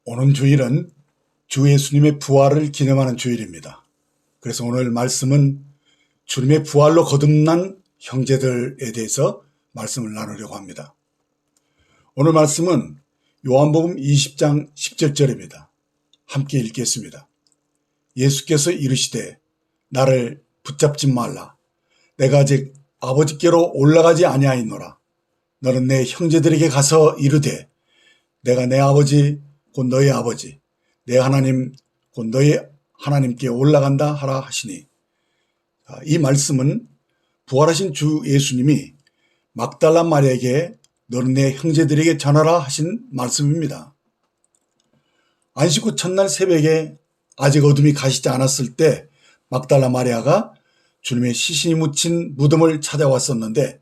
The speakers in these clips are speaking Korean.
오는 주일은 주 예수님의 부활을 기념하는 주일입니다. 그래서 오늘 말씀은 주님의 부활로 거듭난 형제들에 대해서 말씀을 나누려고 합니다. 오늘 말씀은 요한복음 20장 17절입니다. 함께 읽겠습니다. 예수께서 이르시되 나를 붙잡지 말라. 내가 아직 아버지께로 올라가지 아니하였노라. 너는 내 형제들에게 가서 이르되 내가 내 아버지 곧 너희 아버지 내 하나님 곧 너희 하나님께 올라간다 하라 하시니, 이 말씀은 부활하신 주 예수님이 막달라 마리아에게 너는 내 형제들에게 전하라 하신 말씀입니다. 안식 후 첫날 새벽에 아직 어둠이 가시지 않았을 때 막달라 마리아가 주님의 시신이 묻힌 무덤을 찾아왔었는데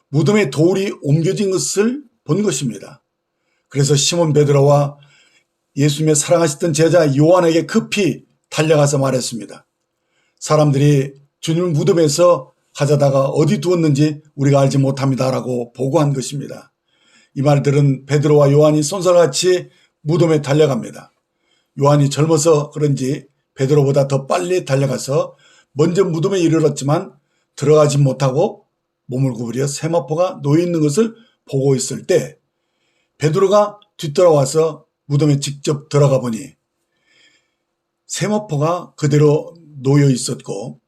무덤에 돌이 옮겨진 것을 본 것입니다. 그래서 시몬 베드로와 예수님의 사랑하셨던 제자 요한에게 급히 달려가서 말했습니다. 사람들이 주님을 무덤에서 가져다가 어디 두었는지 우리가 알지 못합니다라고 보고한 것입니다. 이 말들은 베드로와 요한이 쏜살같이 무덤에 달려갑니다. 요한이 젊어서 그런지 베드로보다 더 빨리 달려가서 먼저 무덤에 이르렀지만 들어가지 못하고 몸을 구부려 세마포가 놓여 있는 것을 보고 있을 때 베드로가 뒤돌아와서 무덤에 직접 들어가 보니 세마포가 그대로 놓여 있었고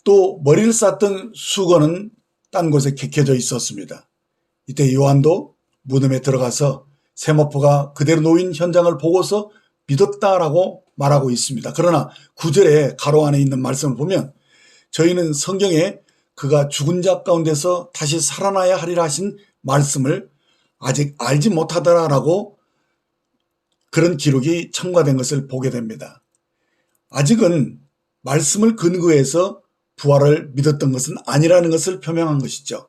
또 머리를 쌌던 수건은 딴 곳에 개켜져 있었습니다. 이때 요한도 무덤에 들어가서 세마포가 그대로 놓인 현장을 보고서 믿었다라고 말하고 있습니다. 그러나 9절에 가로 안에 있는 말씀을 보면 저희는 성경에 그가 죽은 자 가운데서 다시 살아나야 하리라 하신 말씀을 아직 알지 못하더라라고 그런 기록이 첨가된 것을 보게 됩니다. 아직은 말씀을 근거해서 부활을 믿었던 것은 아니라는 것을 표명한 것이죠.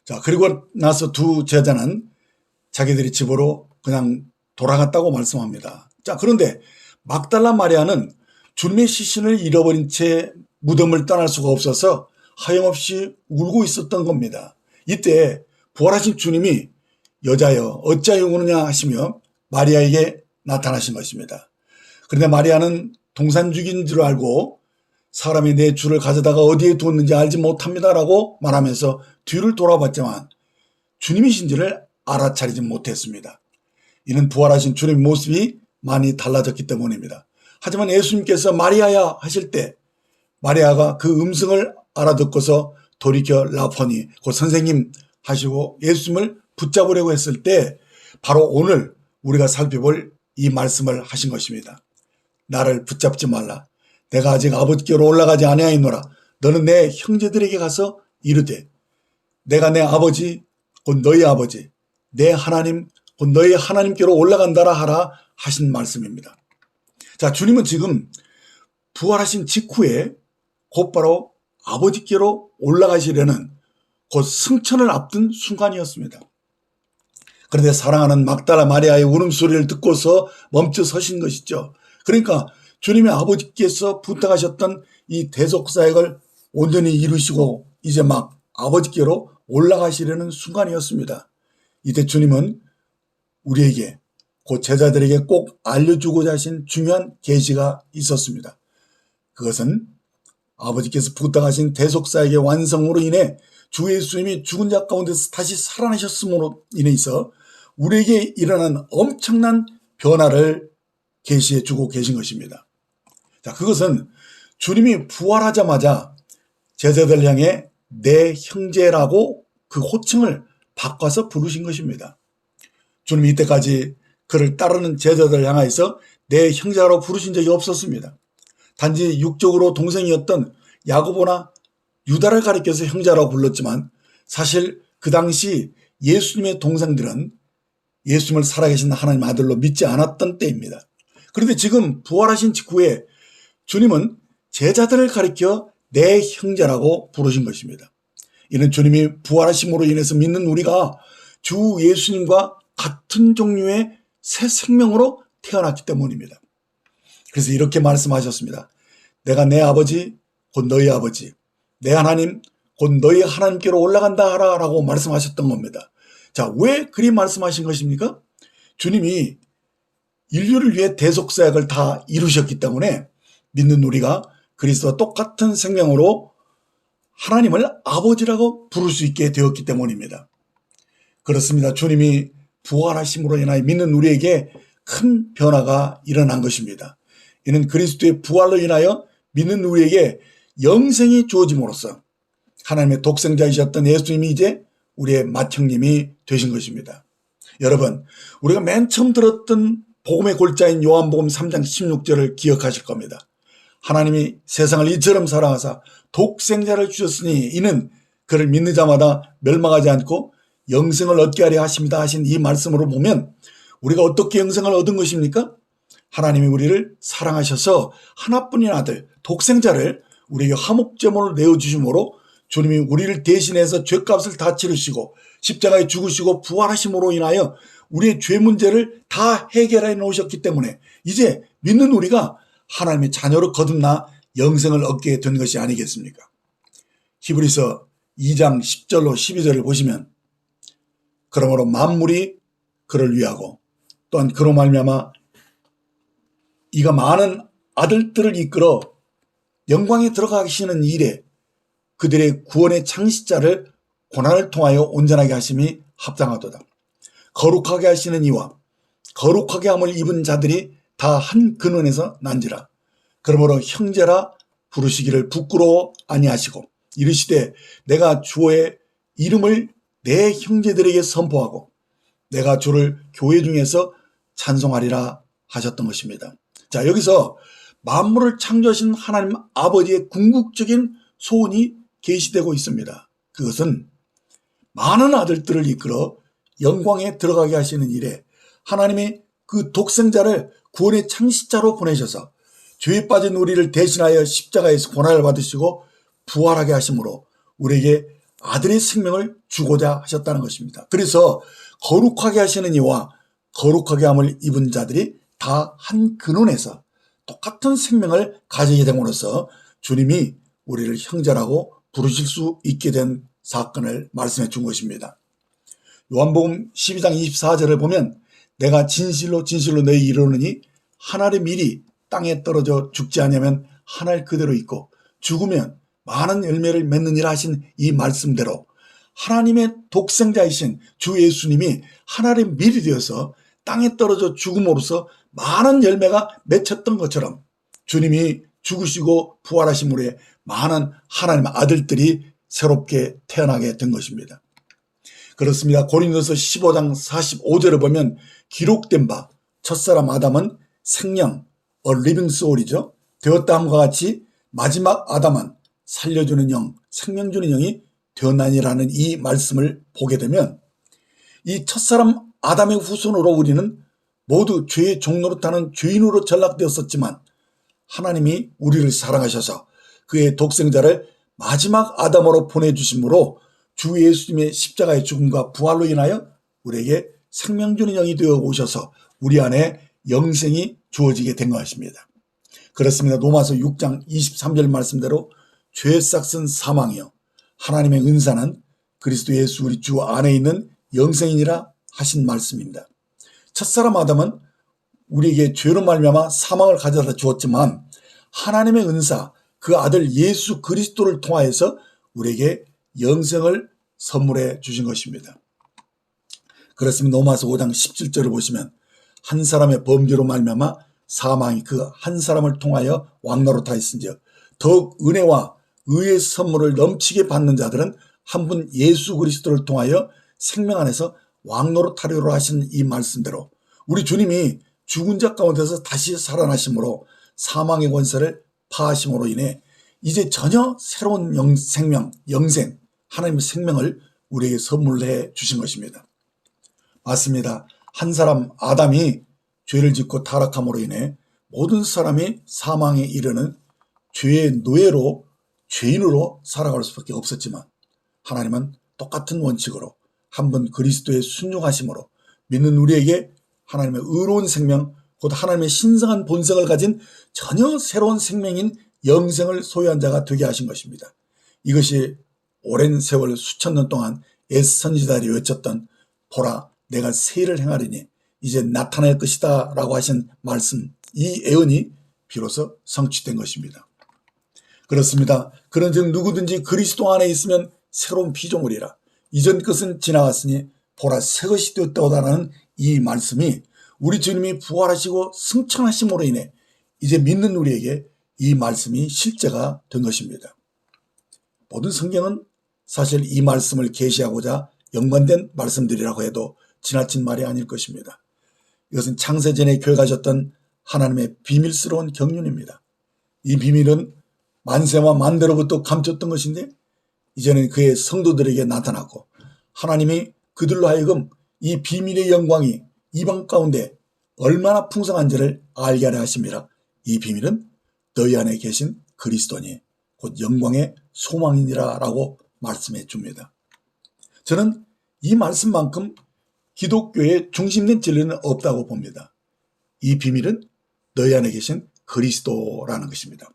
자, 그리고 나서 두 제자는 자기들이 집으로 그냥 돌아갔다고 말씀합니다. 자, 그런데 막달라 마리아는 주님의 시신을 잃어버린 채 무덤을 떠날 수가 없어서 하염없이 울고 있었던 겁니다. 이때 부활하신 주님이 여자여 어찌하여 우느냐 하시며 마리아에게 나타나신 것입니다. 그런데 마리아는 동산죽인 줄 알고 사람이 내 주를 가져다가 어디에 두었는지 알지 못합니다라고 말하면서 뒤를 돌아봤지만 주님이신지를 알아차리지 못했습니다. 이는 부활하신 주님의 모습이 많이 달라졌기 때문입니다. 하지만 예수님께서 마리아야 하실 때 마리아가 그 음성을 알아듣고서 돌이켜 라포니 곧 선생님 하시고 예수님을 붙잡으려고 했을 때 바로 오늘 우리가 살펴볼 이 말씀을 하신 것입니다. 나를 붙잡지 말라. 내가 아직 아버지께로 올라가지 아니하였노라. 너는 내 형제들에게 가서 이르되 내가 내 아버지 곧 너희 아버지 내 하나님 곧 너희 하나님께로 올라간다라 하라 하신 말씀입니다. 자, 주님은 지금 부활하신 직후에 곧바로 아버지께로 올라가시려는 곧 승천을 앞둔 순간이었습니다. 그런데 사랑하는 막달라 마리아의 울음소리를 듣고서 멈춰 서신 것이죠. 그러니까 주님의 아버지께서 부탁하셨던 이 대속사역을 온전히 이루시고 이제 막 아버지께로 올라가시려는 순간이었습니다. 이때 주님은 우리에게 곧 제자들에게 꼭 알려주고자 하신 중요한 계시가 있었습니다. 그것은 아버지께서 부탁하신 대속사역의 완성으로 인해 주 예수님이 죽은 자 가운데서 다시 살아나셨음으로 인해서 우리에게 일어난 엄청난 변화를 계시해 주고 계신 것입니다. 자, 그것은 주님이 부활하자마자 제자들 향해 내 형제라고 그 호칭을 바꿔서 부르신 것입니다. 주님이 이때까지 그를 따르는 제자들 향하여서 내 형제라고 부르신 적이 없었습니다. 단지 육적으로 동생이었던 야고보나 유다를 가리켜서 형제라고 불렀지만 사실 그 당시 예수님의 동생들은 예수님을 살아계신 하나님 아들로 믿지 않았던 때입니다. 그런데 지금 부활하신 직후에 주님은 제자들을 가리켜 내 형제라고 부르신 것입니다. 이는 주님이 부활하심으로 인해서 믿는 우리가 주 예수님과 같은 종류의 새 생명으로 태어났기 때문입니다. 그래서 이렇게 말씀하셨습니다. 내가 내 아버지 곧 너희 아버지 내 하나님 곧 너희 하나님께로 올라간다 라고 말씀하셨던 겁니다. 자, 왜 그리 말씀하신 것입니까? 주님이 인류를 위해 대속사역을 다 이루셨기 때문에 믿는 우리가 그리스도와 똑같은 생명으로 하나님을 아버지라고 부를 수 있게 되었기 때문입니다. 그렇습니다. 주님이 부활하심으로 인하여 믿는 우리에게 큰 변화가 일어난 것입니다. 이는 그리스도의 부활로 인하여 믿는 우리에게 영생이 주어짐으로써 하나님의 독생자이셨던 예수님이 이제 우리의 맏형님이 되신 것입니다. 여러분, 우리가 맨 처음 들었던 복음의 골자인 요한복음 3장 16절을 기억하실 겁니다. 하나님이 세상을 이처럼 사랑하사 독생자를 주셨으니 이는 그를 믿는 자마다 멸망하지 않고 영생을 얻게 하려 하십니다 하신 이 말씀으로 보면 우리가 어떻게 영생을 얻은 것입니까? 하나님이 우리를 사랑하셔서 하나뿐인 아들 독생자를 우리에게 화목제물로 내어주심으로 주님이 우리를 대신해서 죄값을 다 치르시고 십자가에 죽으시고 부활하심으로 인하여 우리의 죄 문제를 다 해결해 놓으셨기 때문에 이제 믿는 우리가 하나님의 자녀로 거듭나 영생을 얻게 된 것이 아니겠습니까? 히브리서 2장 10절로 12절을 보시면 그러므로 만물이 그를 위하고 또한 그로 말미암아 이가 많은 아들들을 이끌어 영광에 들어가시는 일에 그들의 구원의 창시자를 고난을 통하여 온전하게 하심이 합당하도다. 거룩하게 하시는 이와 거룩하게 함을 입은 자들이 다 한 근원에서 난지라. 그러므로 형제라 부르시기를 부끄러워 아니하시고 이르시되 내가 주의 이름을 내 형제들에게 선포하고 내가 주를 교회 중에서 찬송하리라 하셨던 것입니다. 자, 여기서 만물을 창조하신 하나님 아버지의 궁극적인 소원이 계시되고 있습니다. 그것은 많은 아들들을 이끌어 영광에 들어가게 하시는 일에 하나님이 그 독생자를 구원의 창시자로 보내셔서 죄에 빠진 우리를 대신하여 십자가에서 고난을 받으시고 부활하게 하심으로 우리에게 아들의 생명을 주고자 하셨다는 것입니다. 그래서 거룩하게 하시는 이와 거룩하게 함을 입은 자들이 다 한 근원에서 똑같은 생명을 가지게 됨으로써 주님이 우리를 형제라고 부르실 수 있게 된 사건을 말씀해 준 것입니다. 요한복음 12장 24절을 보면 내가 진실로 진실로 너희 이르노니 하나의 밀이 땅에 떨어져 죽지 않으면 하늘 그대로 있고 죽으면 많은 열매를 맺느니라 하신 이 말씀대로 하나님의 독생자이신 주 예수님이 하나의 밀이 되어서 땅에 떨어져 죽음으로써 많은 열매가 맺혔던 것처럼 주님이 죽으시고 부활하심으로 많은 하나님의 아들들이 새롭게 태어나게 된 것입니다. 그렇습니다. 고린도서 15장 45절을 보면 기록된 바 첫사람 아담은 생명, living soul이죠. 되었다 함과 같이 마지막 아담은 살려주는 영, 생명 주는 영이 되었나니라는 이 말씀을 보게 되면 이 첫사람 아담의 후손으로 우리는 모두 죄의 종노릇하는 죄인으로 전락되었었지만 하나님이 우리를 사랑하셔서 그의 독생자를 마지막 아담으로 보내주심으로 주 예수님의 십자가의 죽음과 부활로 인하여 우리에게 생명 주는 영이 되어 오셔서 우리 안에 영생이 주어지게 된 것입니다. 그렇습니다. 로마서 6장 23절 말씀대로 죄의 싹은 사망이요 하나님의 은사는 그리스도 예수 우리 주 안에 있는 영생이니라 하신 말씀입니다. 첫사람 아담은 우리에게 죄로 말미암아 사망을 가져다 주었지만 하나님의 은사 그 아들 예수 그리스도를 통하여서 우리에게 영생을 선물해 주신 것입니다. 그렇습니다. 로마서 5장 17절을 보시면 한 사람의 범죄로 말미암아 사망이 그 한 사람을 통하여 왕노릇하였은즉 더욱 은혜와 의의 선물을 넘치게 받는 자들은 한 분 예수 그리스도를 통하여 생명 안에서 왕노릇하리라 하신 이 말씀대로 우리 주님이 죽은 자 가운데서 다시 살아나심으로 사망의 권세를 파하심으로 인해 이제 전혀 새로운 생명, 영생, 하나님의 생명을 우리에게 선물해 주신 것입니다. 맞습니다. 한 사람 아담이 죄를 짓고 타락함으로 인해 모든 사람이 사망에 이르는 죄의 노예로 죄인으로 살아갈 수밖에 없었지만 하나님은 똑같은 원칙으로 한 번 그리스도의 순종하심으로 믿는 우리에게 하나님의 의로운 생명 곧 하나님의 신성한 본성을 가진 전혀 새로운 생명인 영생을 소유한 자가 되게 하신 것입니다. 이것이 오랜 세월 수천 년 동안 옛 선지자들이 외쳤던 보라 내가 새 일을 행하리니 이제 나타날 것이다 라고 하신 말씀, 이 예언이 비로소 성취된 것입니다. 그렇습니다. 그런즉 누구든지 그리스도 안에 있으면 새로운 피조물이라. 이전 것은 지나갔으니 보라 새 것이 되었다라는 이 말씀이 우리 주님이 부활하시고 승천하심으로 인해 이제 믿는 우리에게 이 말씀이 실제가 된 것입니다. 모든 성경은 사실 이 말씀을 계시하고자 연관된 말씀들이라고 해도 지나친 말이 아닐 것입니다. 이것은 창세전에 교회가졌던 하나님의 비밀스러운 경륜입니다. 이 비밀은 만세와 만대로부터 감췄던 것인데 이제는 그의 성도들에게 나타났고 하나님이 그들로 하여금 이 비밀의 영광이 이방 가운데 얼마나 풍성한지를 알게 하려 하심이라. 이 비밀은 너희 안에 계신 그리스도니 곧 영광의 소망이니라 라고 말씀해 줍니다. 저는 이 말씀만큼 기독교의 중심된 진리는 없다고 봅니다. 이 비밀은 너희 안에 계신 그리스도라는 것입니다.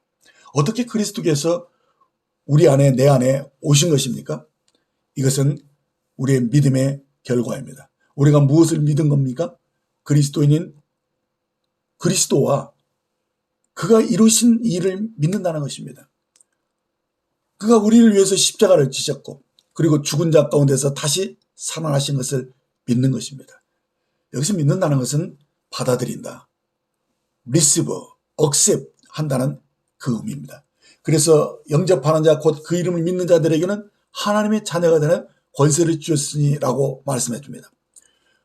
어떻게 그리스도께서 우리 안에 내 안에 오신 것입니까? 이것은 우리의 믿음의 결과입니다. 우리가 무엇을 믿은 겁니까? 그리스도인인 그리스도와 그가 이루신 일을 믿는다는 것입니다. 그가 우리를 위해서 십자가를 지셨고 그리고 죽은 자 가운데서 다시 살아나신 것을 믿는 것입니다. 여기서 믿는다는 것은 받아들인다. receive, accept 한다는 그 의미입니다. 그래서 영접하는 자 곧 그 이름을 믿는 자들에게는 하나님의 자녀가 되는 권세를 주셨으니라고 말씀해 줍니다.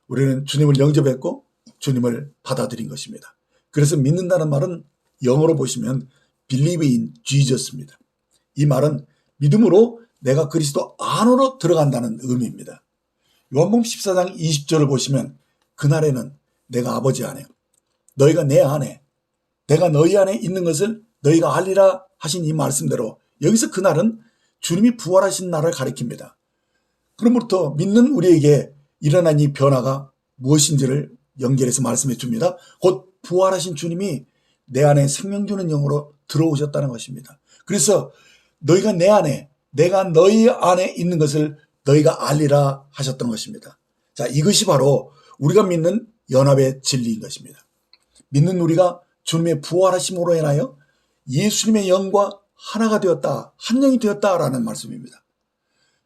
우리는 주님을 영접했고 주님을 받아들인 것입니다. 그래서 믿는다는 말은 영어로 보시면 believe in Jesus입니다. 이 말은 믿음으로 내가 그리스도 안으로 들어간다는 의미입니다. 요한복음 14장 20절을 보시면 그날에는 내가 아버지 안에 너희가 내 안에 내가 너희 안에 있는 것을 너희가 알리라 하신 이 말씀대로 여기서 그날은 주님이 부활하신 날을 가리킵니다. 그로부터 믿는 우리에게 일어난 이 변화가 무엇인지를 연결해서 말씀해 줍니다. 곧 부활하신 주님이 내 안에 생명 주는 영으로 들어오셨다는 것입니다. 그래서 너희가 내 안에 내가 너희 안에 있는 것을 너희가 알리라 하셨던 것입니다. 자, 이것이 바로 우리가 믿는 연합의 진리인 것입니다. 믿는 우리가 주님의 부활하심으로 인하여 예수님의 영과 하나가 되었다, 한 영이 되었다라는 말씀입니다.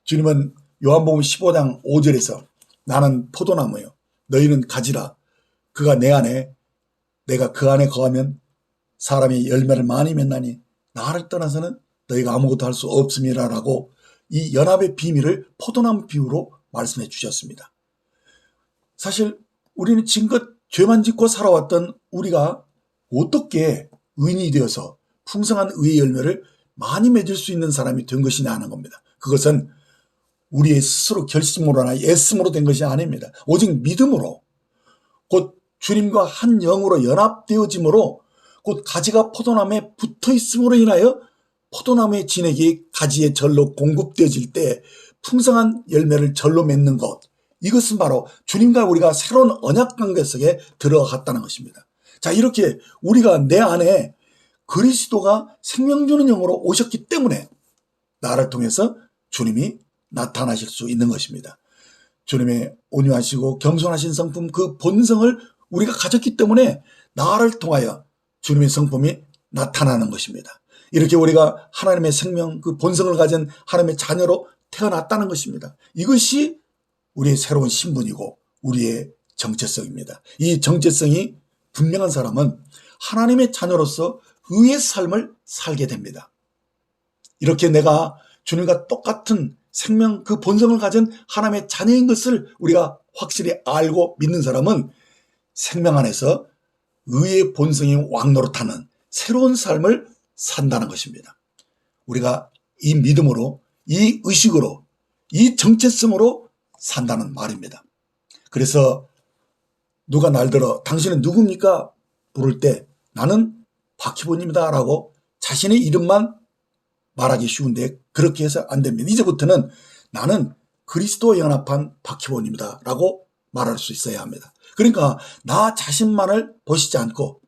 주님은 요한복음 15장 5절에서 나는 포도나무요 너희는 가지라 그가 내 안에 내가 그 안에 거하면 사람이 열매를 많이 맺나니 나를 떠나서는 너희가 아무것도 할 수 없음이라라고 이 연합의 비밀을 포도나무 비유로 말씀해 주셨습니다. 사실 우리는 지금껏 죄만 짓고 살아왔던 우리가 어떻게 의인이 되어서 풍성한 의의 열매를 많이 맺을 수 있는 사람이 된 것이냐 하는 겁니다. 그것은 우리의 스스로 결심으로나 애씀으로 된 것이 아닙니다. 오직 믿음으로 곧 주님과 한 영으로 연합되어짐으로 곧 가지가 포도나무에 붙어 있음으로 인하여 포도나무의 진액이 가지의 절로 공급되어질 때 풍성한 열매를 절로 맺는 것, 이것은 바로 주님과 우리가 새로운 언약 관계 속에 들어갔다는 것입니다. 자, 이렇게 우리가 내 안에 그리스도가 생명 주는 영으로 오셨기 때문에 나를 통해서 주님이 나타나실 수 있는 것입니다. 주님의 온유하시고 겸손하신 성품 그 본성을 우리가 가졌기 때문에 나를 통하여 주님의 성품이 나타나는 것입니다. 이렇게 우리가 하나님의 생명 그 본성을 가진 하나님의 자녀로 태어났다는 것입니다. 이것이 우리의 새로운 신분이고 우리의 정체성입니다. 이 정체성이 분명한 사람은 하나님의 자녀로서 의의 삶을 살게 됩니다. 이렇게 내가 주님과 똑같은 생명 그 본성을 가진 하나님의 자녀인 것을 우리가 확실히 알고 믿는 사람은 생명 안에서 의의 본성이 왕노릇하는 새로운 삶을 산다는 것입니다. 우리가 이 믿음으로 이 의식으로 이 정체성으로 산다는 말입니다. 그래서 누가 날 들어 당신은 누굽니까? 부를 때 나는 박희본입니다 라고 자신의 이름만 말하기 쉬운데 그렇게 해서 안 됩니다. 이제부터는 나는 그리스도와 연합한 박희본입니다 라고 말할 수 있어야 합니다. 그러니까 나 자신만을 보시지 않고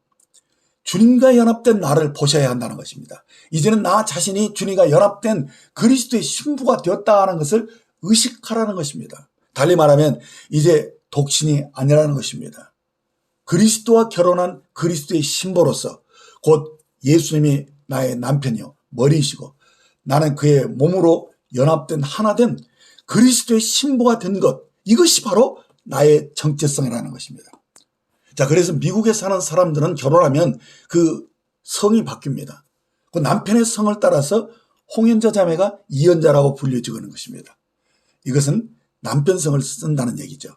주님과 연합된 나를 보셔야 한다는 것입니다. 이제는 나 자신이 주님과 연합된 그리스도의 신부가 되었다는 것을 의식하라는 것입니다. 달리 말하면 이제 독신이 아니라는 것입니다. 그리스도와 결혼한 그리스도의 신부로서 곧 예수님이 나의 남편이요 머리이시고 나는 그의 몸으로 연합된 하나된 그리스도의 신부가 된 것, 이것이 바로 나의 정체성이라는 것입니다. 자, 그래서 미국에 사는 사람들은 결혼하면 그 성이 바뀝니다. 그 남편의 성을 따라서 홍연자 자매가 이연자라고 불려지는 것입니다. 이것은 남편 성을 쓴다는 얘기죠.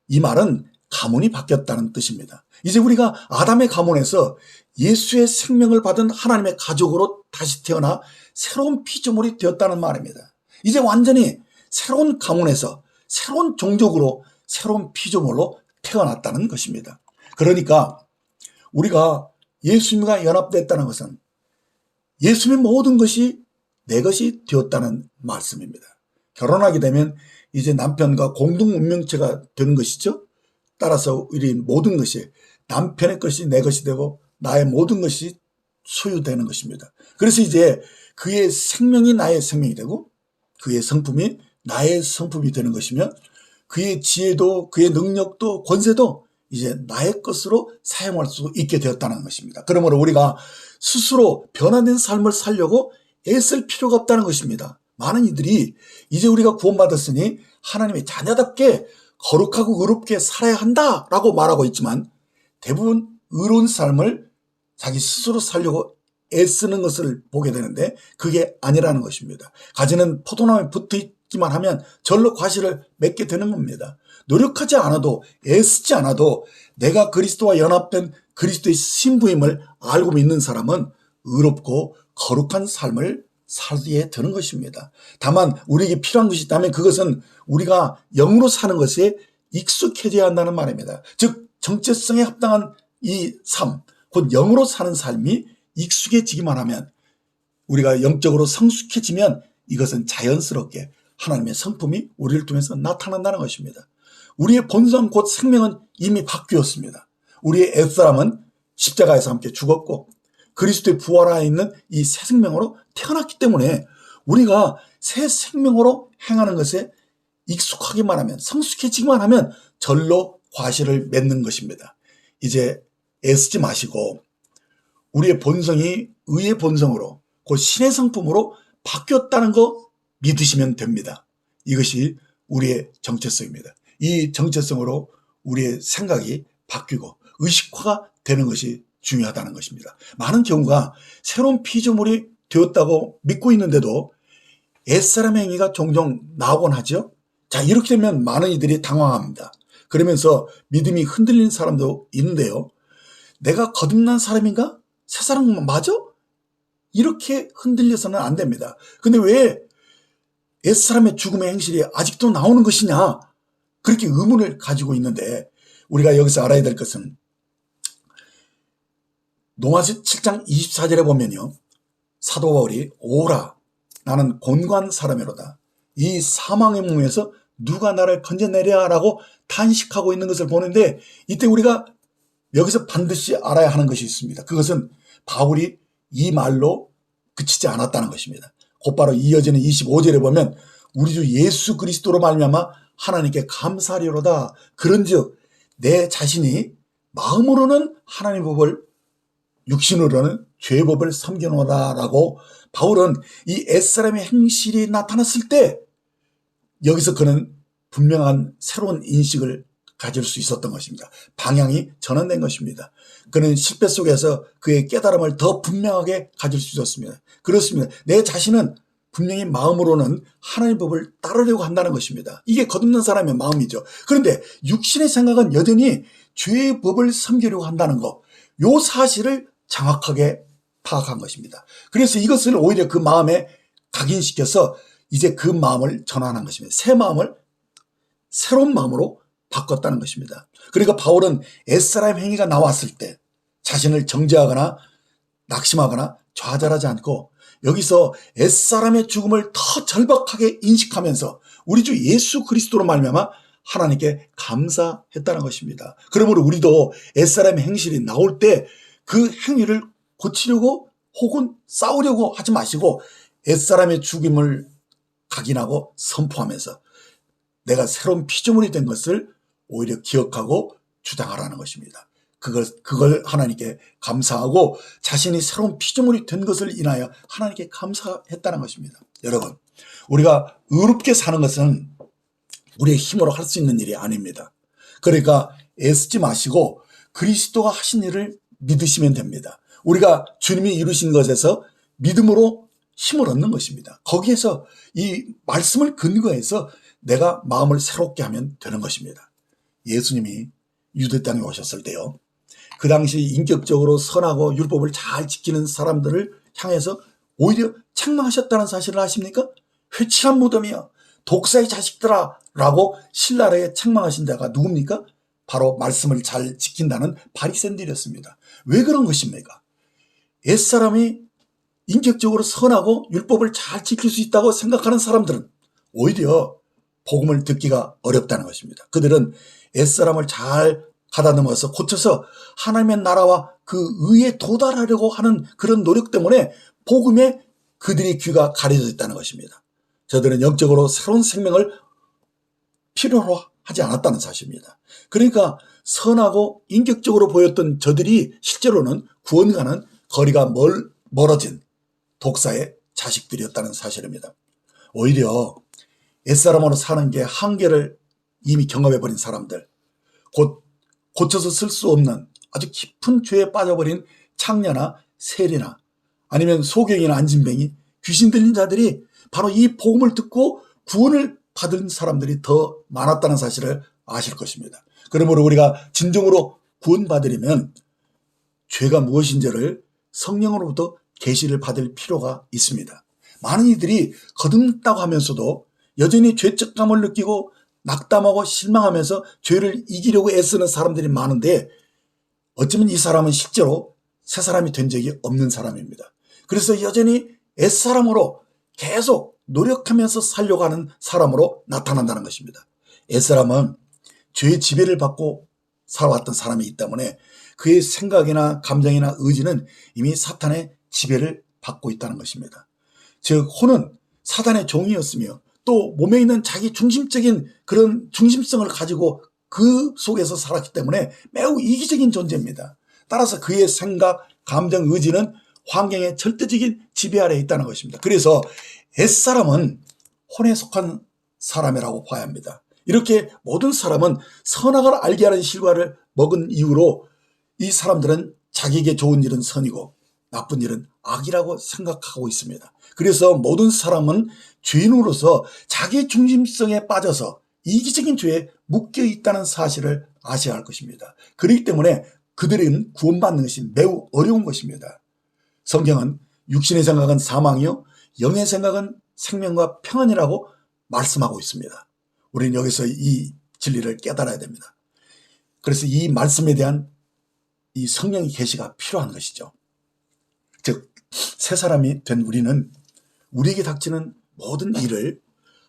이 말은 가문이 바뀌었다는 뜻입니다. 이제 우리가 아담의 가문에서 예수의 생명을 받은 하나님의 가족으로 다시 태어나 새로운 피조물이 되었다는 말입니다. 이제 완전히 새로운 가문에서 새로운 종족으로 새로운 피조물로 태어났다는 것입니다. 그러니까 우리가 예수님과 연합됐다는 것은 예수님의 모든 것이 내 것이 되었다는 말씀입니다. 결혼하게 되면 이제 남편과 공동 운명체가 되는 것이죠. 따라서 우리 모든 것이 남편의 것이 내 것이 되고 나의 모든 것이 소유되는 것입니다. 그래서 이제 그의 생명이 나의 생명이 되고 그의 성품이 나의 성품이 되는 것이며 그의 지혜도 그의 능력도 권세도 이제 나의 것으로 사용할 수 있게 되었다는 것입니다. 그러므로 우리가 스스로 변화된 삶을 살려고 애쓸 필요가 없다는 것입니다. 많은 이들이 이제 우리가 구원받았으니 하나님의 자녀답게 거룩하고 의롭게 살아야 한다라고 말하고 있지만 대부분 의로운 삶을 자기 스스로 살려고 애쓰는 것을 보게 되는데 그게 아니라는 것입니다. 가지는 포도나무에 붙어있기만 하면 절로 과실을 맺게 되는 겁니다. 노력하지 않아도 애쓰지 않아도 내가 그리스도와 연합된 그리스도의 신부임을 알고 믿는 사람은 의롭고 거룩한 삶을 살게 되는 것입니다. 다만 우리에게 필요한 것이 있다면 그것은 우리가 영으로 사는 것에 익숙해져야 한다는 말입니다. 즉 정체성에 합당한 이 삶, 곧 영으로 사는 삶이 익숙해지기만 하면 우리가 영적으로 성숙해지면 이것은 자연스럽게 하나님의 성품이 우리를 통해서 나타난다는 것입니다. 우리의 본성 곧 생명은 이미 바뀌었습니다. 우리의 옛사람은 십자가에서 함께 죽었고 그리스도의 부활하에 있는 이 새 생명으로 태어났기 때문에 우리가 새 생명으로 행하는 것에 익숙하기만 하면 성숙해지기만 하면 절로 과실을 맺는 것입니다. 이제 애쓰지 마시고 우리의 본성이 의의 본성으로 곧 신의 성품으로 바뀌었다는 거 믿으시면 됩니다. 이것이 우리의 정체성입니다. 이 정체성으로 우리의 생각이 바뀌고 의식화가 되는 것이 중요하다는 것입니다. 많은 경우가 새로운 피조물이 되었다고 믿고 있는데도 옛사람의 행위가 종종 나오곤 하죠. 자, 이렇게 되면 많은 이들이 당황합니다. 그러면서 믿음이 흔들리는 사람도 있는데요. 내가 거듭난 사람인가? 새 사람 맞아? 이렇게 흔들려서는 안 됩니다. 근데 왜 옛사람의 죽음의 행실이 아직도 나오는 것이냐? 그렇게 의문을 가지고 있는데 우리가 여기서 알아야 될 것은 로마서 7장 24절에 보면요. 사도 바울이 오라 나는 곤고한 사람이로다. 이 사망의 몸에서 누가 나를 건져내랴라고 탄식하고 있는 것을 보는데 이때 우리가 여기서 반드시 알아야 하는 것이 있습니다. 그것은 바울이 이 말로 그치지 않았다는 것입니다. 곧바로 이어지는 25절에 보면 우리 주 예수 그리스도로 말미암아 하나님께 감사하리로다. 그런즉 내 자신이 마음으로는 하나님의 법을 육신으로는 죄의 법을 섬겨노라라고 바울은 이 옛사람의 행실이 나타났을 때 여기서 그는 분명한 새로운 인식을 가질 수 있었던 것입니다. 방향이 전환된 것입니다. 그는 실패 속에서 그의 깨달음을 더 분명하게 가질 수 있었습니다. 그렇습니다. 내 자신은 분명히 마음으로는 하나님의 법을 따르려고 한다는 것입니다. 이게 거듭난 사람의 마음이죠. 그런데 육신의 생각은 여전히 죄의 법을 섬기려고 한다는 것, 요 사실을 정확하게 파악한 것입니다. 그래서 이것을 오히려 그 마음에 각인시켜서 이제 그 마음을 전환한 것입니다. 새 마음을 새로운 마음으로 바꿨다는 것입니다. 그러니까 바울은 옛사람의 행위가 나왔을 때 자신을 정죄하거나 낙심하거나 좌절하지 않고 여기서 옛사람의 죽음을 더 절박하게 인식하면서 우리 주 예수 그리스도로 말미암아 하나님께 감사했다는 것입니다. 그러므로 우리도 옛사람의 행실이 나올 때 그 행위를 고치려고 혹은 싸우려고 하지 마시고 옛사람의 죽음을 각인하고 선포하면서 내가 새로운 피조물이 된 것을 오히려 기억하고 주장하라는 것입니다. 그걸 하나님께 감사하고 자신이 새로운 피조물이 된 것을 인하여 하나님께 감사했다는 것입니다. 여러분, 우리가 의롭게 사는 것은 우리의 힘으로 할 수 있는 일이 아닙니다. 그러니까 애쓰지 마시고 그리스도가 하신 일을 믿으시면 됩니다. 우리가 주님이 이루신 것에서 믿음으로 힘을 얻는 것입니다. 거기에서 이 말씀을 근거해서 내가 마음을 새롭게 하면 되는 것입니다. 예수님이 유대 땅에 오셨을 때요, 그 당시 인격적으로 선하고 율법을 잘 지키는 사람들을 향해서 오히려 책망하셨다는 사실을 아십니까? 회칠한 무덤이야, 독사의 자식들아 라고 신랄하게 책망하신 자가 누굽니까? 바로 말씀을 잘 지킨다는 바리새인들이었습니다. 왜 그런 것입니까? 옛사람이 인격적으로 선하고 율법을 잘 지킬 수 있다고 생각하는 사람들은 오히려 복음을 듣기가 어렵다는 것입니다. 그들은 옛사람을 잘 가다듬어서 고쳐서 하나님의 나라와 그 의에 도달하려고 하는 그런 노력 때문에 복음에 그들의 귀가 가려져 있다는 것입니다. 저들은 영적으로 새로운 생명을 필요로 하지 않았다는 사실입니다. 그러니까 선하고 인격적으로 보였던 저들이 실제로는 구원과는 거리가 멀어진 독사의 자식들이었다는 사실입니다. 오히려 옛사람으로 사는 게 한계를 이미 경험해버린 사람들, 곧 고쳐서 쓸 수 없는 아주 깊은 죄에 빠져버린 창녀나 세리나 아니면 소경이나 안진뱅이, 귀신 들린 자들이 바로 이 복음을 듣고 구원을 받은 사람들이 더 많았다는 사실을 아실 것입니다. 그러므로 우리가 진정으로 구원받으려면 죄가 무엇인지를 성령으로부터 계시를 받을 필요가 있습니다. 많은 이들이 거듭났다고 하면서도 여전히 죄책감을 느끼고 낙담하고 실망하면서 죄를 이기려고 애쓰는 사람들이 많은데 어쩌면 이 사람은 실제로 새 사람이 된 적이 없는 사람입니다. 그래서 여전히 옛사람으로 계속 노력하면서 살려고 하는 사람으로 나타난다는 것입니다. 옛사람은 죄의 지배를 받고 살아왔던 사람이 있기 때문에 그의 생각이나 감정이나 의지는 이미 사탄의 지배를 받고 있다는 것입니다. 즉 혼은 사탄의 종이었으며 또 몸에 있는 자기 중심적인 그런 중심성을 가지고 그 속에서 살았기 때문에 매우 이기적인 존재입니다. 따라서 그의 생각, 감정, 의지는 환경의 절대적인 지배 아래에 있다는 것입니다. 그래서 옛사람은 혼에 속한 사람이라고 봐야 합니다. 이렇게 모든 사람은 선악을 알게 하는 실과를 먹은 이후로 이 사람들은 자기에게 좋은 일은 선이고 나쁜 일은 악이라고 생각하고 있습니다. 그래서 모든 사람은 죄인으로서 자기 중심성에 빠져서 이기적인 죄에 묶여 있다는 사실을 아셔야 할 것입니다. 그렇기 때문에 그들은 구원받는 것이 매우 어려운 것입니다. 성경은 육신의 생각은 사망이요 영의 생각은 생명과 평안이라고 말씀하고 있습니다. 우리는 여기서 이 진리를 깨달아야 됩니다. 그래서 이 말씀에 대한 이 성령의 계시가 필요한 것이죠. 즉 새 사람이 된 우리는 우리에게 닥치는 모든 일을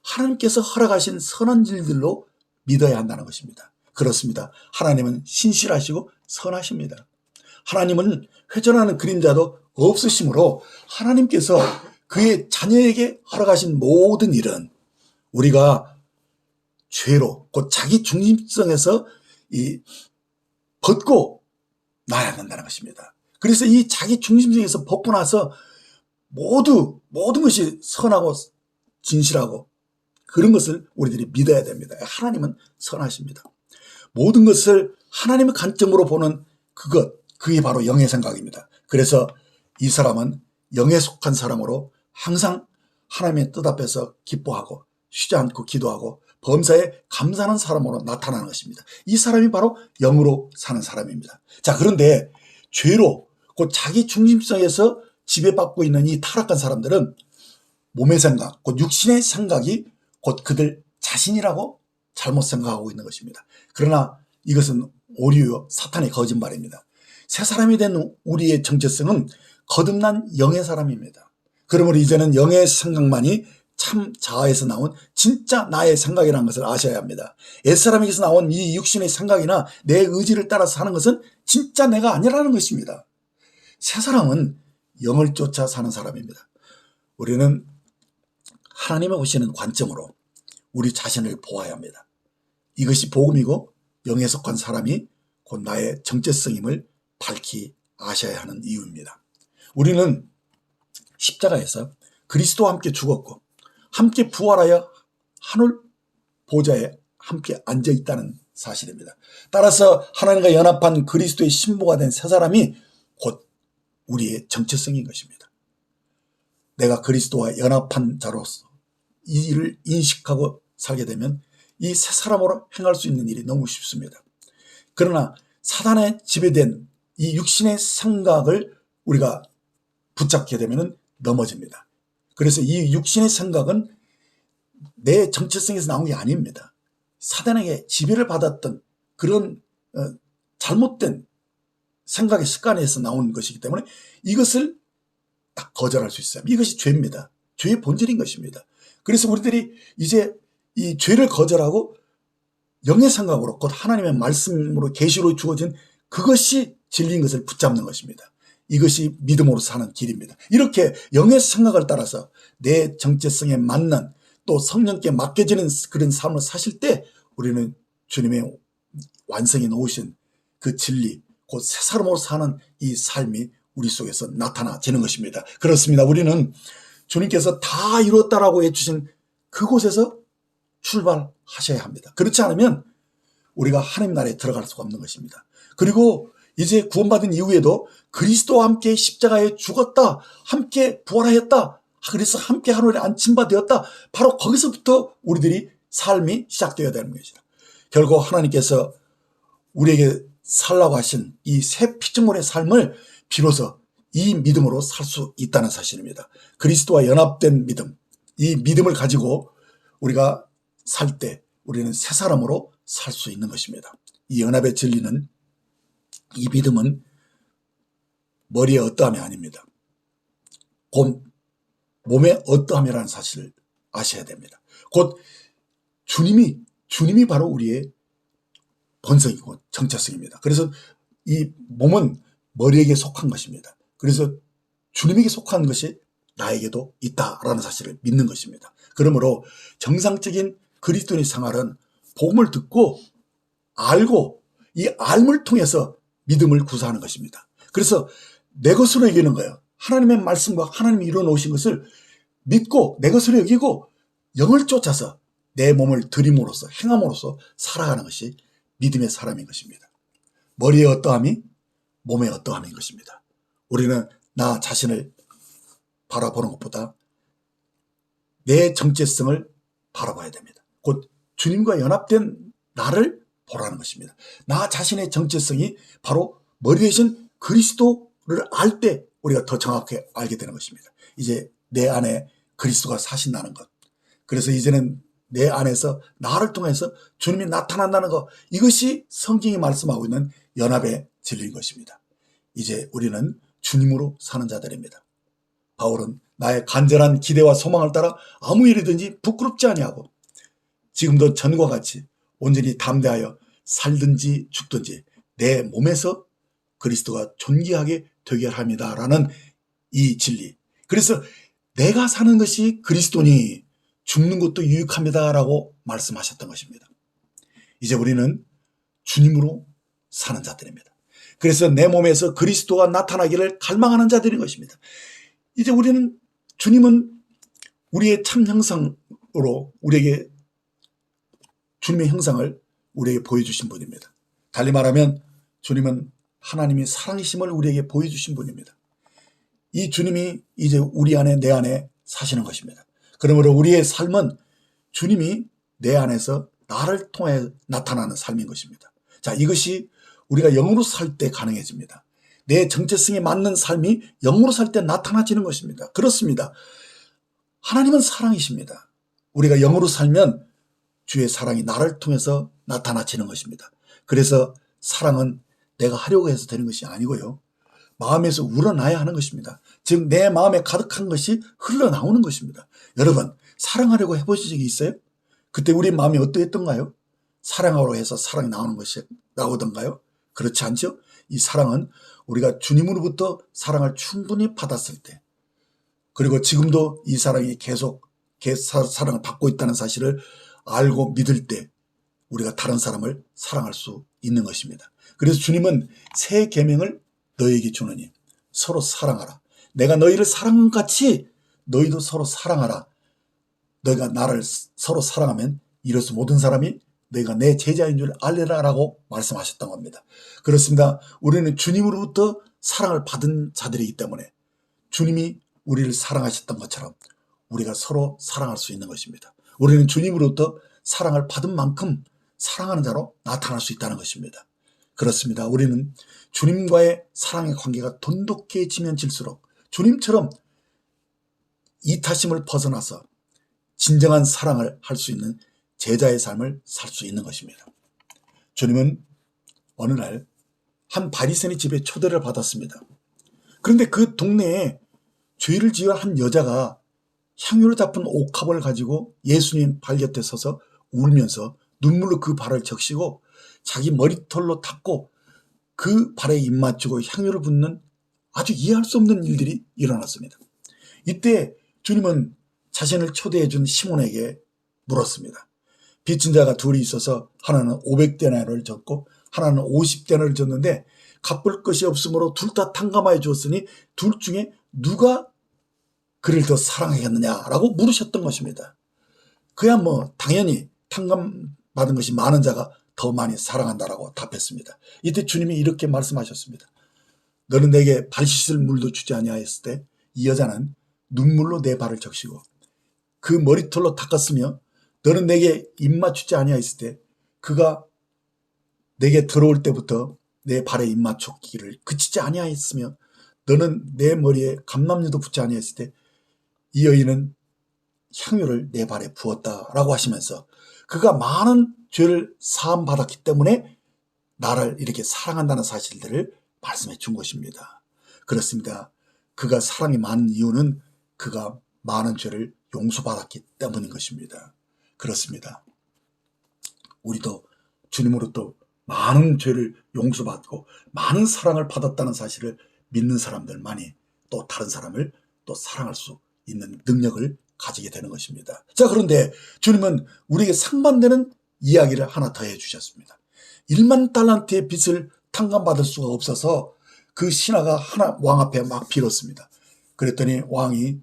하나님께서 허락하신 선한 일들로 믿어야 한다는 것입니다. 그렇습니다. 하나님은 신실하시고 선하십니다. 하나님은 회전하는 그림자도 없으시므로 하나님께서 그의 자녀에게 허락하신 모든 일은 우리가 죄로 곧 자기 중심성에서 벗고 나야 한다는 것입니다. 그래서 이 자기 중심성에서 벗고 나서 모든 것이 선하고 진실하고 그런 것을 우리들이 믿어야 됩니다. 하나님은 선하십니다. 모든 것을 하나님의 관점으로 보는 그게 바로 영의 생각입니다. 그래서 이 사람은 영에 속한 사람으로 항상 하나님의 뜻 앞에서 기뻐하고 쉬지 않고 기도하고 범사에 감사하는 사람으로 나타나는 것입니다. 이 사람이 바로 영으로 사는 사람입니다. 자, 그런데 죄로 곧 자기 중심성에서 지배받고 있는 이 타락한 사람들은 몸의 생각, 곧 육신의 생각이 곧 그들 자신이라고 잘못 생각하고 있는 것입니다. 그러나 이것은 오류요 사탄의 거짓말입니다. 새 사람이 된 우리의 정체성은 거듭난 영의 사람입니다. 그러므로 이제는 영의 생각만이 참 자아에서 나온 진짜 나의 생각이라는 것을 아셔야 합니다. 옛사람에게서 나온 이 육신의 생각이나 내 의지를 따라서 사는 것은 진짜 내가 아니라는 것입니다. 새 사람은 영을 쫓아 사는 사람입니다. 우리는 하나님의 오시는 관점으로 우리 자신을 보아야 합니다. 이것이 복음이고 영에 속한 사람이 곧 나의 정체성임을 밝히 아셔야 하는 이유입니다. 우리는 십자가에서 그리스도와 함께 죽었고 함께 부활하여 하늘 보좌에 함께 앉아 있다는 사실입니다. 따라서 하나님과 연합한 그리스도의 신부가 된 새 사람이 곧 우리의 정체성인 것입니다. 내가 그리스도와 연합한 자로서 이 일을 인식하고 살게 되면 이 새 사람으로 행할 수 있는 일이 너무 쉽습니다. 그러나 사단에 지배된 이 육신의 생각을 우리가 붙잡게 되면 넘어집니다. 그래서 이 육신의 생각은 내 정체성에서 나온 게 아닙니다. 사단에게 지배를 받았던 그런 잘못된 생각의 습관에서 나온 것이기 때문에 이것을 딱 거절할 수 있어요. 이것이 죄입니다. 죄의 본질인 것입니다. 그래서 우리들이 이제 이 죄를 거절하고 영의 생각으로 곧 하나님의 말씀으로 계시로 주어진 그것이 진리인 것을 붙잡는 것입니다. 이것이 믿음으로 사는 길입니다. 이렇게 영의 생각을 따라서 내 정체성에 맞는 또 성령께 맡겨지는 그런 삶을 사실 때 우리는 주님의 완성해 놓으신 그 진리, 곧 새 사람으로 사는 이 삶이 우리 속에서 나타나지는 것입니다. 그렇습니다. 우리는 주님께서 다 이뤘다라고 해주신 그곳에서 출발하셔야 합니다. 그렇지 않으면 우리가 하나님 나라에 들어갈 수가 없는 것입니다. 그리고 이제 구원받은 이후에도 그리스도와 함께 십자가에 죽었다, 함께 부활하였다, 그래서 함께 하늘에 안침바 되었다. 바로 거기서부터 우리들이 삶이 시작되어야 되는 것이다. 결국 하나님께서 우리에게 살라고 하신 이 새 피조물의 삶을 비로소 이 믿음으로 살 수 있다는 사실입니다. 그리스도와 연합된 믿음, 이 믿음을 가지고 우리가 살 때 우리는 새 사람으로 살 수 있는 것입니다. 이 연합의 진리는, 이 믿음은 머리의 어떠함이 아닙니다. 곧 몸의 어떠함이라는 사실을 아셔야 됩니다. 곧 주님이 바로 우리의 본성이고 정체성입니다. 그래서 이 몸은 머리에게 속한 것입니다. 그래서 주님에게 속한 것이 나에게도 있다라는 사실을 믿는 것입니다. 그러므로 정상적인 그리스도인의 생활은 복음을 듣고 알고 이 알을 통해서 믿음을 구사하는 것입니다. 그래서 내 것으로 여기는 거예요. 하나님의 말씀과 하나님이 이뤄놓으신 것을 믿고 내 것으로 여기고 영을 쫓아서 내 몸을 드림으로써 행함으로써 살아가는 것이 믿음의 사람인 것입니다. 머리의 어떠함이 몸의 어떠함인 것입니다. 우리는 나 자신을 바라보는 것보다 내 정체성을 바라봐야 됩니다. 곧 주님과 연합된 나를 보라는 것입니다. 나 자신의 정체성이 바로 머리 대신 그리스도를 알 때 우리가 더 정확하게 알게 되는 것입니다. 이제 내 안에 그리스도가 사신다는 것. 그래서 이제는 내 안에서 나를 통해서 주님이 나타난다는 것. 이것이 성경이 말씀하고 있는 연합의 진리인 것입니다. 이제 우리는 주님으로 사는 자들입니다. 바울은 나의 간절한 기대와 소망을 따라 아무 일이든지 부끄럽지 아니하고 지금도 전과 같이 온전히 담대하여 살든지 죽든지 내 몸에서 그리스도가 존귀하게 되게 합니다라는 이 진리. 그래서 내가 사는 것이 그리스도니 죽는 것도 유익합니다라고 말씀하셨던 것입니다. 이제 우리는 주님으로 사는 자들입니다. 그래서 내 몸에서 그리스도가 나타나기를 갈망하는 자들인 것입니다. 이제 우리는 주님은 우리의 참 형상으로 우리에게 주님의 형상을 우리에게 보여주신 분입니다. 달리 말하면 주님은 하나님이 사랑이심을 우리에게 보여주신 분입니다. 이 주님이 이제 우리 안에 내 안에 사시는 것입니다. 그러므로 우리의 삶은 주님이 내 안에서 나를 통해 나타나는 삶인 것입니다. 자, 이것이 우리가 영으로 살 때 가능해집니다. 내 정체성에 맞는 삶이 영으로 살 때 나타나지는 것입니다. 그렇습니다. 하나님은 사랑이십니다. 우리가 영으로 살면 주의 사랑이 나를 통해서 나타나지는 것입니다. 그래서 사랑은 내가 하려고 해서 되는 것이 아니고요. 마음에서 우러나야 하는 것입니다. 즉 내 마음에 가득한 것이 흘러나오는 것입니다. 여러분, 사랑하려고 해보신 적이 있어요? 그때 우리 마음이 어떠했던가요? 사랑하려고 해서 사랑이 나오는 것이 나오던가요? 그렇지 않죠? 이 사랑은 우리가 주님으로부터 사랑을 충분히 받았을 때, 그리고 지금도 이 사랑이 계속 사랑을 받고 있다는 사실을 알고 믿을 때 우리가 다른 사람을 사랑할 수 있는 것입니다. 그래서 주님은 새 계명을 너에게 주노니 서로 사랑하라. 내가 너희를 사랑한 같이 너희도 서로 사랑하라. 너희가 나를 서로 사랑하면 이로써 모든 사람이 너희가 내 제자인 줄 알리라라고 말씀하셨던 겁니다. 그렇습니다. 우리는 주님으로부터 사랑을 받은 자들이기 때문에 주님이 우리를 사랑하셨던 것처럼 우리가 서로 사랑할 수 있는 것입니다. 우리는 주님으로부터 사랑을 받은 만큼 사랑하는 자로 나타날 수 있다는 것입니다. 그렇습니다. 우리는 주님과의 사랑의 관계가 돈독해지면 질수록 주님처럼 이타심을 벗어나서 진정한 사랑을 할 수 있는 제자의 삶을 살 수 있는 것입니다. 주님은 어느 날 한 바리새인의 집에 초대를 받았습니다. 그런데 그 동네에 죄를 지은 한 여자가 향유를 덮은 옥합을 가지고 예수님 발 곁에 서서 울면서 눈물로 그 발을 적시고 자기 머리털로 닦고 그 발에 입 맞추고 향유를 붓는 아주 이해할 수 없는 일들이 일어났습니다. 이때 주님은 자신을 초대해 준 시몬에게 물었습니다. 빚진 자가 둘이 있어서 하나는 500데나리를 줬고 하나는 50데나리를 줬는데 갚을 것이 없으므로 둘 다 탕감하여 주었으니 둘 중에 누가 그를 더 사랑하겠느냐라고 물으셨던 것입니다. 그야 당연히 탕감받은 것이 많은 자가 더 많이 사랑한다라고 답했습니다. 이때 주님이 이렇게 말씀하셨습니다. 너는 내게 발 씻을 물도 주지 아니하였을 때 이 여자는 눈물로 내 발을 적시고 그 머리털로 닦았으며 너는 내게 입 맞추지 아니하였을 때 그가 내게 들어올 때부터 내 발에 입 맞추기를 그치지 아니하였으며 너는 내 머리에 감람류도 붙지 아니하였을 때 이 여인은 향유를 내 발에 부었다라고 하시면서 그가 많은 죄를 사함 받았기 때문에 나를 이렇게 사랑한다는 사실들을 말씀해 준 것입니다. 그렇습니다. 그가 사랑이 많은 이유는 그가 많은 죄를 용서받았기 때문인 것입니다. 그렇습니다. 우리도 주님으로부터 많은 죄를 용서받고 많은 사랑을 받았다는 사실을 믿는 사람들만이 또 다른 사람을 또 사랑할 수 있는 능력을 가지게 되는 것입니다. 자, 그런데 주님은 우리에게 상반되는 이야기를 하나 더 해주셨습니다. 1만 달란트의 빚을 탕감받을 수가 없어서 그 신하가 왕 앞에 막 빌었습니다. 그랬더니 왕이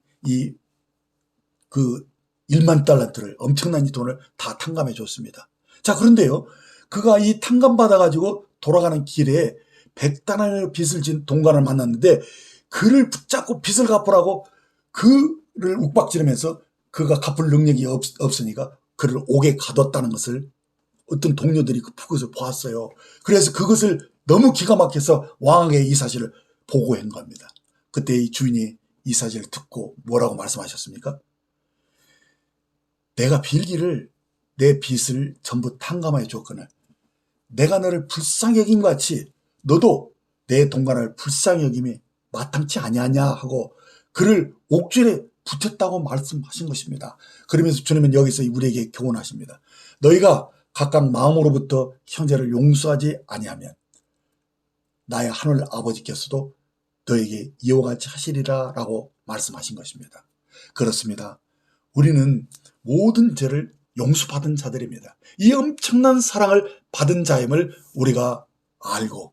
그 1만 달란트를 엄청난 이 돈을 다 탕감해 줬습니다. 자, 그런데요, 그가 이 탕감받아가지고 돌아가는 길에 100달란트의 빚을 진 동관을 만났는데 그를 붙잡고 빚을 갚으라고 그를 욱박지르면서 그가 갚을 능력이 없으니까 그를 옥에 가뒀다는 것을 어떤 동료들이 그것을 보았어요. 그래서 그것을 너무 기가 막혀서 왕에게 이 사실을 보고한 겁니다. 그때 이 주인이 이 사실을 듣고 뭐라고 말씀하셨습니까? 내가 빌기를 내 빚을 전부 탕감하여 줬거늘 내가 너를 불쌍히 여긴 것 같이 너도 내 동관을 불쌍히 여김이 마땅치 아니하냐 하고 그를 옥줄에 붙였다고 말씀하신 것입니다. 그러면서 주님은 여기서 우리에게 교훈하십니다. 너희가 각각 마음으로부터 형제를 용서하지 아니하면 나의 하늘 아버지께서도 너에게 이와 같이 하시리라 라고 말씀하신 것입니다. 그렇습니다. 우리는 모든 죄를 용서받은 자들입니다. 이 엄청난 사랑을 받은 자임을 우리가 알고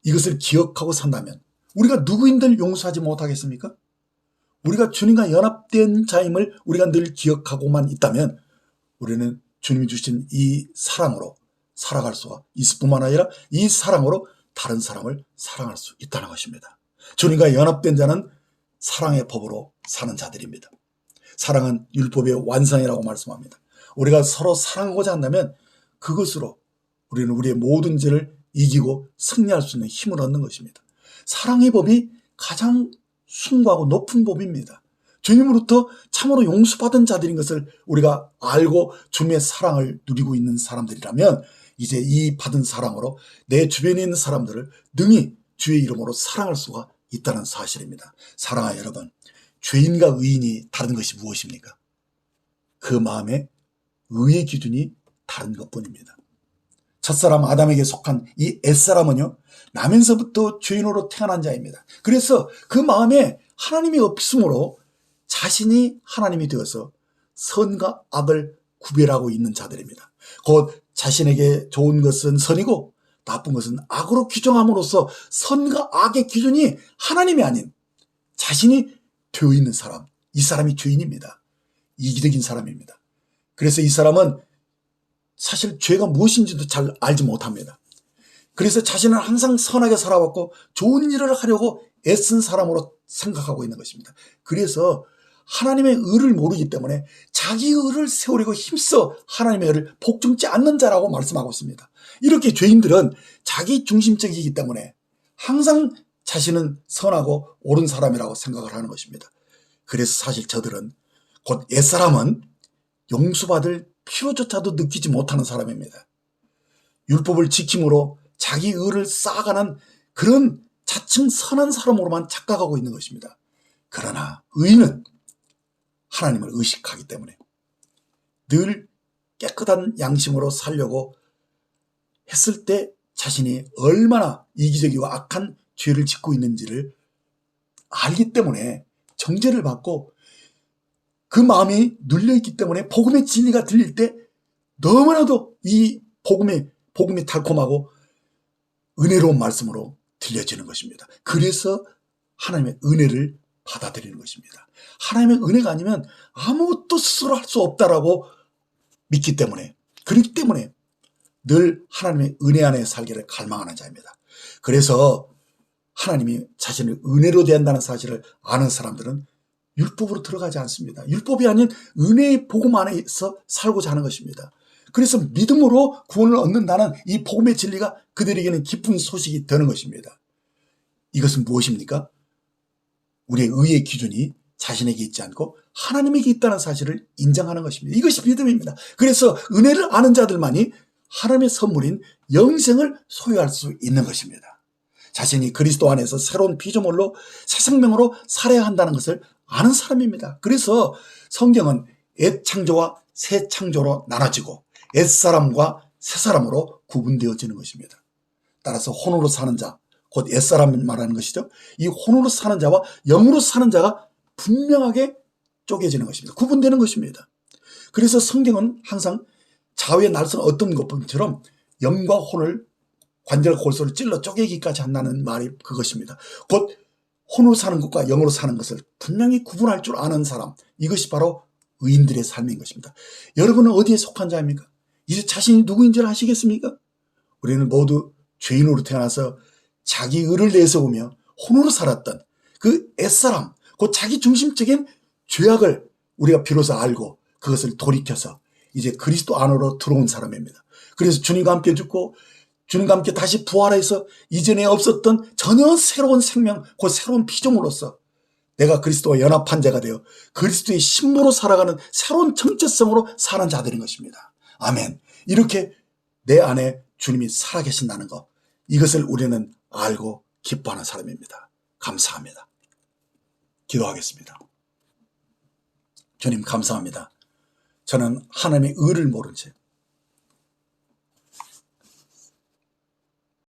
이것을 기억하고 산다면 우리가 누구인들 용서하지 못하겠습니까? 우리가 주님과 연합된 자임을 우리가 늘 기억하고만 있다면 우리는 주님이 주신 이 사랑으로 살아갈 수가 있을 뿐만 아니라 이 사랑으로 다른 사람을 사랑할 수 있다는 것입니다. 주님과 연합된 자는 사랑의 법으로 사는 자들입니다. 사랑은 율법의 완성이라고 말씀합니다. 우리가 서로 사랑하고자 한다면 그것으로 우리는 우리의 모든 죄를 이기고 승리할 수 있는 힘을 얻는 것입니다. 사랑의 법이 가장 숭고하고 높은 법입니다. 주님으로부터 참으로 용서받은 자들인 것을 우리가 알고 주님의 사랑을 누리고 있는 사람들이라면 이제 이 받은 사랑으로 내 주변에 있는 사람들을 능히 주의 이름으로 사랑할 수가 있다는 사실입니다. 사랑하는 여러분, 죄인과 의인이 다른 것이 무엇입니까? 그 마음에 의의 기준이 다른 것뿐입니다. 첫사람 아담에게 속한 이 옛사람은요, 나면서부터 죄인으로 태어난 자입니다. 그래서 그 마음에 하나님이 없으므로 자신이 하나님이 되어서 선과 악을 구별하고 있는 자들입니다. 곧 자신에게 좋은 것은 선이고 나쁜 것은 악으로 규정함으로써 선과 악의 기준이 하나님이 아닌 자신이 되어 있는 사람, 이 사람이 죄인입니다. 이기적인 사람입니다. 그래서 이 사람은 사실 죄가 무엇인지도 잘 알지 못합니다. 그래서 자신은 항상 선하게 살아왔고 좋은 일을 하려고 애쓴 사람으로 생각하고 있는 것입니다. 그래서 하나님의 의를 모르기 때문에 자기 의를 세우려고 힘써 하나님의 의를 복종치 않는 자라고 말씀하고 있습니다. 이렇게 죄인들은 자기 중심적이기 때문에 항상 자신은 선하고 옳은 사람이라고 생각을 하는 것입니다. 그래서 사실 저들은, 곧 옛사람은 용서받을 필요조차도 느끼지 못하는 사람입니다. 율법을 지킴으로 자기 의를 쌓아가는 그런 자칭 선한 사람으로만 착각하고 있는 것입니다. 그러나 의인은 하나님을 의식하기 때문에 늘 깨끗한 양심으로 살려고 했을 때 자신이 얼마나 이기적이고 악한 죄를 짓고 있는지를 알기 때문에 정죄를 받고 그 마음이 눌려있기 때문에 복음의 진리가 들릴 때 너무나도 이 복음이 달콤하고 은혜로운 말씀으로 들려지는 것입니다. 그래서 하나님의 은혜를 받아들이는 것입니다. 하나님의 은혜가 아니면 아무것도 스스로 할 수 없다라고 믿기 때문에, 그렇기 때문에 늘 하나님의 은혜 안에 살기를 갈망하는 자입니다. 그래서 하나님이 자신을 은혜로 대한다는 사실을 아는 사람들은 율법으로 들어가지 않습니다. 율법이 아닌 은혜의 복음 안에서 살고자 하는 것입니다. 그래서 믿음으로 구원을 얻는다는 이 복음의 진리가 그들에게는 기쁜 소식이 되는 것입니다. 이것은 무엇입니까? 우리의 의의 기준이 자신에게 있지 않고 하나님에게 있다는 사실을 인정하는 것입니다. 이것이 믿음입니다. 그래서 은혜를 아는 자들만이 하나님의 선물인 영생을 소유할 수 있는 것입니다. 자신이 그리스도 안에서 새로운 피조물로 새 생명으로 살아야 한다는 것을 아는 사람입니다. 그래서 성경은 옛 창조와 새 창조로 나눠지고 옛 사람과 새 사람으로 구분되어지는 것입니다. 따라서 혼으로 사는 자, 곧 옛 사람을 말하는 것이죠. 이 혼으로 사는 자와 영으로 사는 자가 분명하게 쪼개지는 것입니다. 구분되는 것입니다. 그래서 성경은 항상 좌우의 날선 어떤 것처럼 영과 혼을 관절과 골소를 찔러 쪼개기까지 한다는 말이 그것입니다. 곧 혼으로 사는 것과 영으로 사는 것을 분명히 구분할 줄 아는 사람, 이것이 바로 의인들의 삶인 것입니다. 여러분은 어디에 속한 자입니까? 이제 자신이 누구인지를 아시겠습니까? 우리는 모두 죄인으로 태어나서 자기 의를 내세우며 혼으로 살았던 그 옛사람, 그 자기 중심적인 죄악을 우리가 비로소 알고 그것을 돌이켜서 이제 그리스도 안으로 들어온 사람입니다. 그래서 주님과 함께 죽고 주님과 함께 다시 부활해서 이전에 없었던 전혀 새로운 생명, 그 새로운 피조물로서 내가 그리스도와 연합한 자가 되어 그리스도의 신부로 살아가는 새로운 정체성으로 사는 자들인 것입니다. 아멘. 이렇게 내 안에 주님이 살아계신다는 것, 이것을 우리는 알고 기뻐하는 사람입니다. 감사합니다. 기도하겠습니다. 주님 감사합니다. 저는 하나님의 의를 모른 채